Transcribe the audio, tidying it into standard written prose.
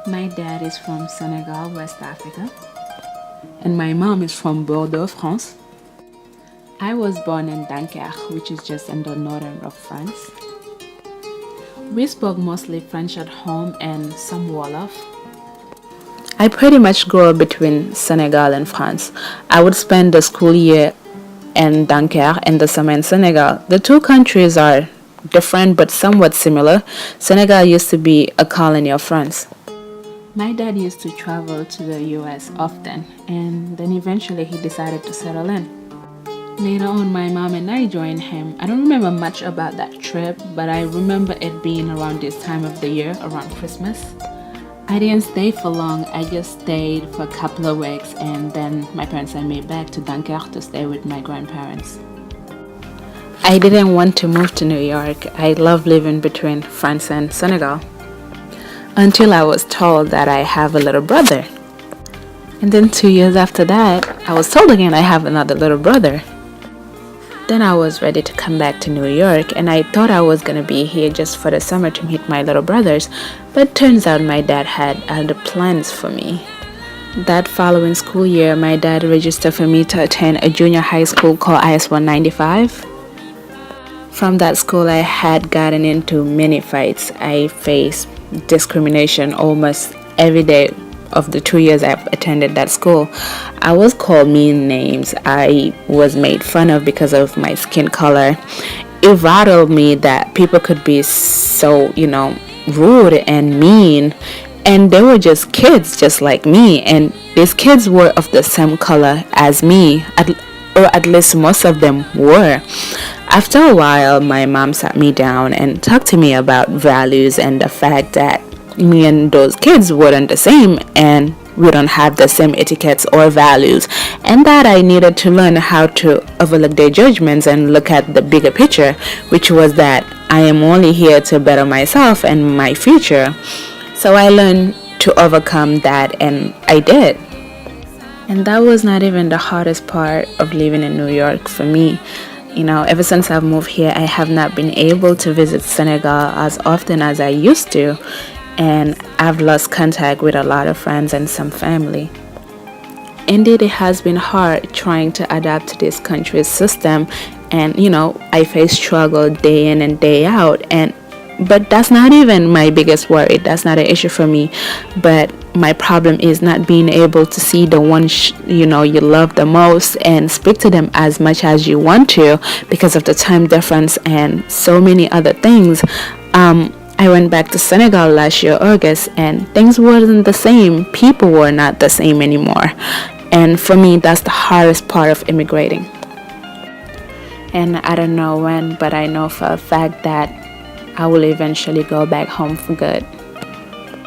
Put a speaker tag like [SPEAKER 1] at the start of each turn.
[SPEAKER 1] My dad is from Senegal, West Africa, and my mom is from Bordeaux, France. I was born in Dunkerque, which is just in the northern of France. We spoke mostly French at home and some Wolof. I pretty much grew up between Senegal and France. I would spend the school year in Dunkerque and the summer in Senegal. The two countries are different but somewhat similar. Senegal used to be a colony of France. My dad used to travel to the US often, and then eventually he decided to settle in. Later on, my mom and I joined him. I don't remember much about that trip, but I remember it being around this time of the year, around Christmas. I didn't stay for long. I just stayed for a couple of weeks, and then my parents sent me back to Dunkerque to stay with my grandparents. I didn't want to move to New York. I love living between France and Senegal. Until I was told that I have a little brother. And then 2 years after that, I was told again I have another little brother. Then I was ready to come back to New York, and I thought I was going to be here just for the summer to meet my little brothers, but turns out my dad had other plans for me. That following school year, my dad registered for me to attend a junior high school called IS 195. From that school, I had gotten into many fights. I faced discrimination almost every day of the 2 years I've attended that school. I was called mean names. I was made fun of because of my skin color. It rattled me that people could be so, rude and mean, and they were just kids just like me, and these kids were of the same color as me, or at least most of them were. After a while, my mom sat me down and talked to me about values and the fact that me and those kids weren't the same, and we don't have the same etiquettes or values, and that I needed to learn how to overlook their judgments and look at the bigger picture, which was that I am only here to better myself and my future. So I learned to overcome that, and I did. And that was not even the hardest part of living in New York for me. Ever since I've moved here, I have not been able to visit Senegal as often as I used to, and I've lost contact with a lot of friends and some family. Indeed, it has been hard trying to adapt to this country's system, and I face struggle day in and day out, but that's not even my biggest worry. That's not an issue for me. But my problem is not being able to see the ones you love the most and speak to them as much as you want to because of the time difference and so many other things. I went back to Senegal last year, August, and things wasn't the same. People were not the same anymore. And for me, that's the hardest part of immigrating. And I don't know when, but I know for a fact that I will eventually go back home for good.